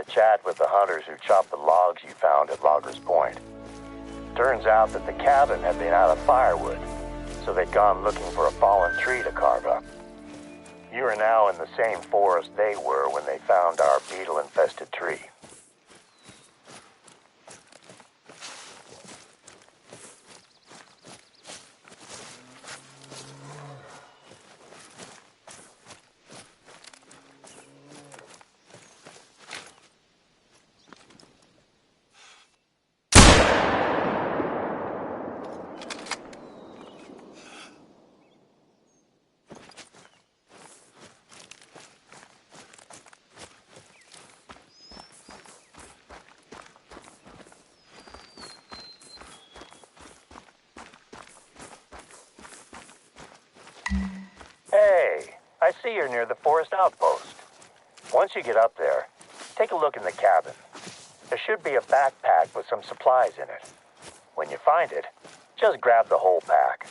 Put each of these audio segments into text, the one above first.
a chat with the hunters who chopped the logs you found at Loggers Point. Turns out that the cabin had been out of firewood, so they'd gone looking for a fallen tree to carve up. You are now in the same forest they were when they found our beetle-infested tree. Hey, I see you're near the forest outpost. Once you get up there, take a look in the cabin. There should be a backpack with some supplies in it. When you find it, just grab the whole pack.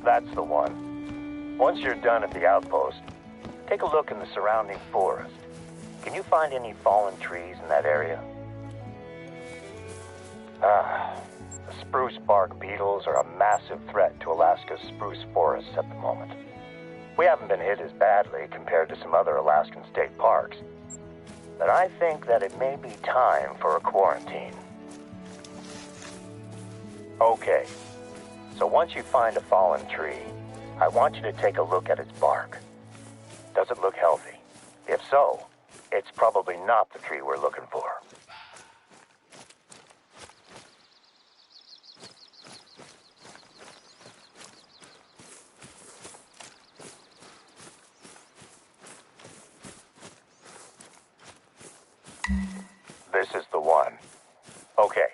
That's the one. Once you're done at the outpost, take a look in the surrounding forest. Can you find any fallen trees in that area? The spruce bark beetles are a massive threat to Alaska's spruce forests at the moment. We haven't been hit as badly compared to some other Alaskan state parks, but I think that it may be time for a quarantine. Okay. So once you find a fallen tree, I want you to take a look at its bark. Does it look healthy? If so, it's probably not the tree we're looking for. This is the one. Okay,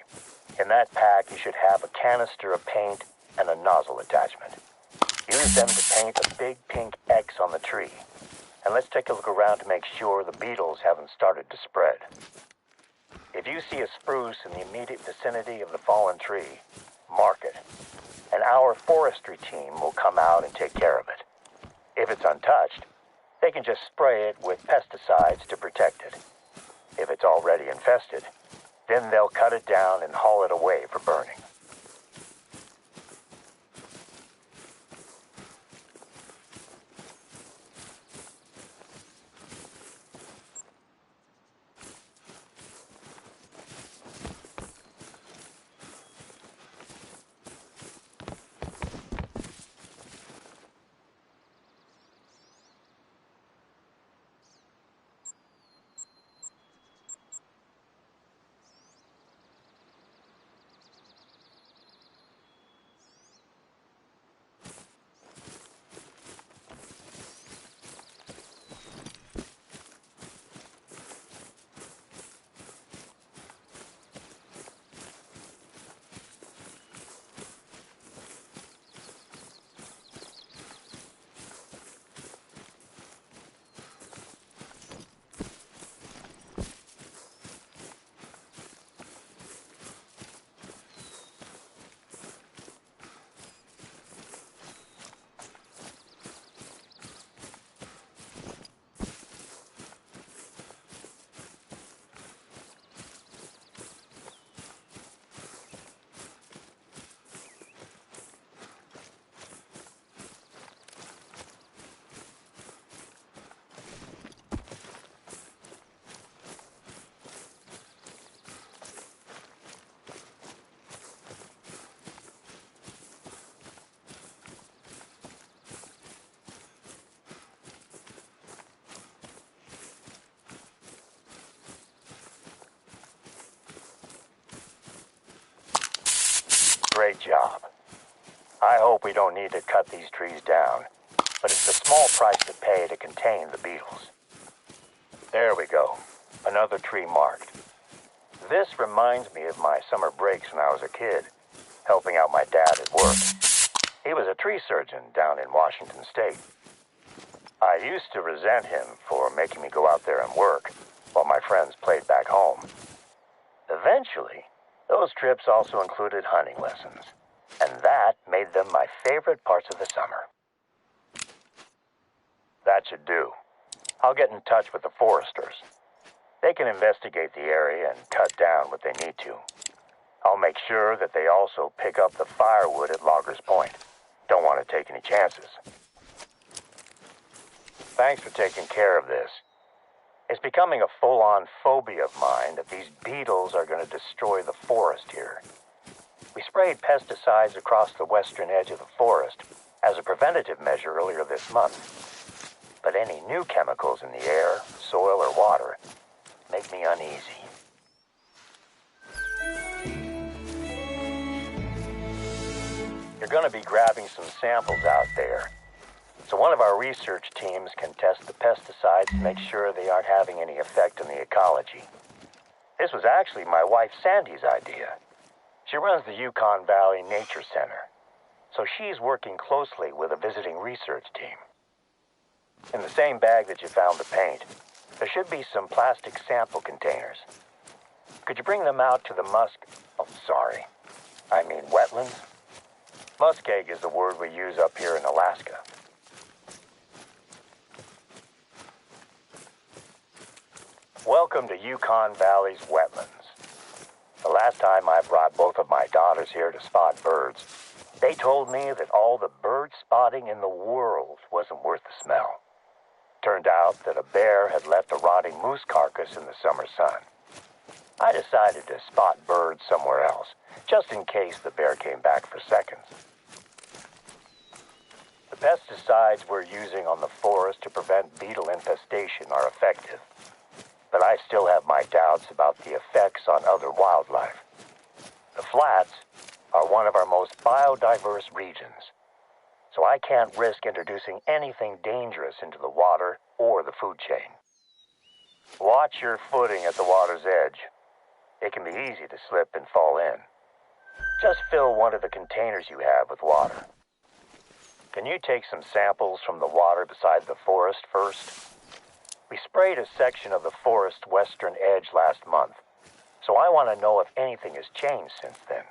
in that pack you should have a canister of paint and a nozzle attachment. Use them to paint a big pink X on the tree. And let's take a look around to make sure the beetles haven't started to spread. If you see a spruce in the immediate vicinity of the fallen tree, mark it. And our forestry team will come out and take care of it. If it's untouched, they can just spray it with pesticides to protect it. If it's already infested, then they'll cut it down and haul it away for burning. Great job. I hope we don't need to cut these trees down, but it's a small price to pay to contain the beetles. There we go. Another tree marked. This reminds me of my summer breaks when I was a kid, helping out my dad at work. He was a tree surgeon down in Washington State. I used to resent him for making me go out there and work, while my friends played back home. Eventually, those trips also included hunting lessons, and that made them my favorite parts of the summer. That should do. I'll get in touch with the foresters. They can investigate the area and cut down what they need to. I'll make sure that they also pick up the firewood at Loggers Point. Don't want to take any chances. Thanks for taking care of this. It's becoming a full-on phobia of mine that these beetles are going to destroy the forest here. We sprayed pesticides across the western edge of the forest as a preventative measure earlier this month. But any new chemicals in the air, soil, or water make me uneasy. You're going to be grabbing some samples out there. So one of our research teams can test the pesticides to make sure they aren't having any effect on the ecology. This was actually my wife Sandy's idea. She runs the Yukon Valley Nature Center, so she's working closely with a visiting research team. In the same bag that you found the paint, there should be some plastic sample containers. Could you bring them out to the wetlands? Muskeg is the word we use up here in Alaska. Welcome to Yukon Valley's wetlands. The last time I brought both of my daughters here to spot birds, they told me that all the bird spotting in the world wasn't worth the smell. Turned out that a bear had left a rotting moose carcass in the summer sun. I decided to spot birds somewhere else, just in case the bear came back for seconds. The pesticides we're using on the forest to prevent beetle infestation are effective, but I still have my doubts about the effects on other wildlife. The flats are one of our most biodiverse regions, so I can't risk introducing anything dangerous into the water or the food chain. Watch your footing at the water's edge. It can be easy to slip and fall in. Just fill one of the containers you have with water. Can you take some samples from the water beside the forest first? We sprayed a section of the forest western edge last month, so I want to know if anything has changed since then.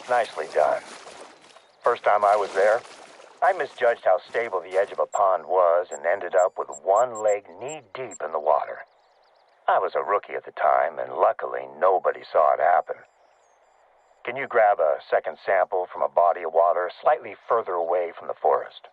Nicely done. First time I was there, I misjudged how stable the edge of a pond was and ended up with one leg knee-deep in the water. I was a rookie at the time, and luckily nobody saw it happen. Can you grab a second sample from a body of water slightly further away from the forest?